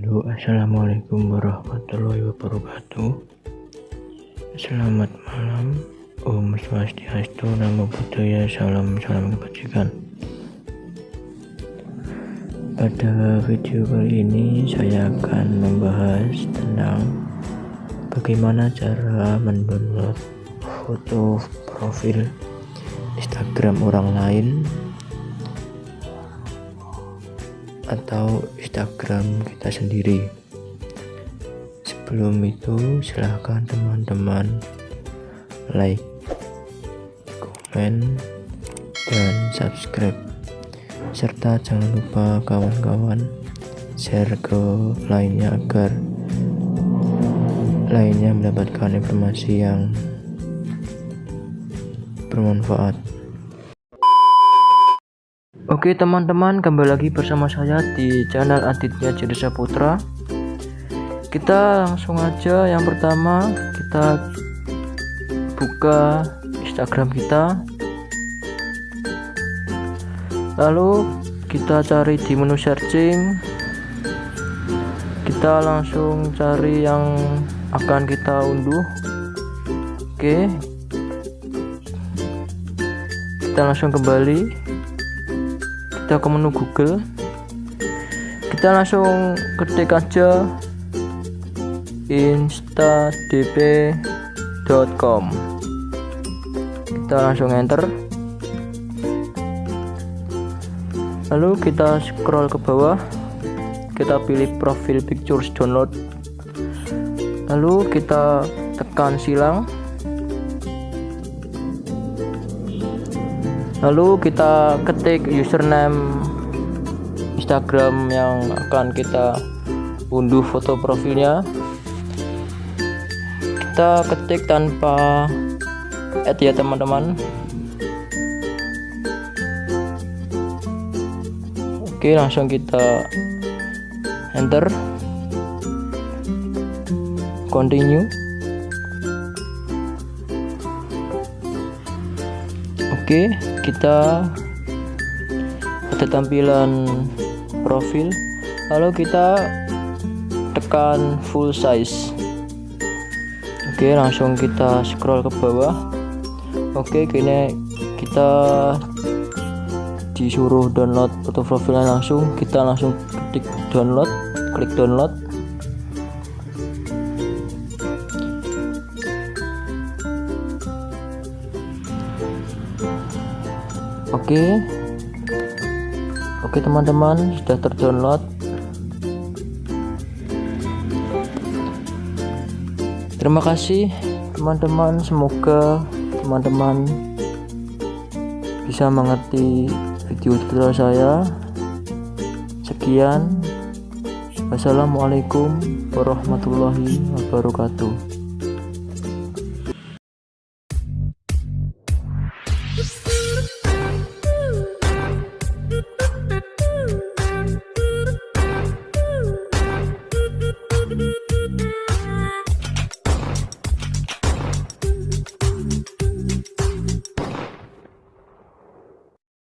Halo, assalamualaikum warahmatullahi wabarakatuh. Selamat malam. Om Swastiastu, Namo Buddhaya, salam kebajikan. Pada video kali ini saya akan membahas tentang bagaimana cara mendownload foto profil Instagram orang lain atau Instagram kita sendiri. Sebelum itu silahkan teman-teman like, komen, dan subscribe, serta jangan lupa kawan-kawan share ke lainnya agar lainnya mendapatkan informasi yang bermanfaat. Oke teman-teman, kembali lagi bersama saya di channel Aditya Jendesa Putra. Kita langsung aja, yang pertama kita buka Instagram kita, lalu kita cari di menu searching, kita langsung cari yang akan kita unduh. Oke, kita langsung kembali, kita ke menu Google, kita langsung ketik aja instadp.com, kita langsung enter, lalu kita scroll ke bawah, kita pilih profil pictures download, lalu kita tekan silang, lalu kita ketik username Instagram yang akan kita unduh foto profilnya. Kita ketik tanpa add ya teman-teman. Oke, langsung kita enter, continue. Oke, kita ada tampilan profil, lalu kita tekan full size. Oke, langsung kita scroll ke bawah. Oke, kini kita disuruh download foto profilnya, langsung kita langsung ketik download, klik download. Oke teman-teman, sudah terdownload. Terima kasih teman-teman, semoga teman-teman bisa mengerti video tutorial saya. Sekian, wassalamualaikum warahmatullahi wabarakatuh.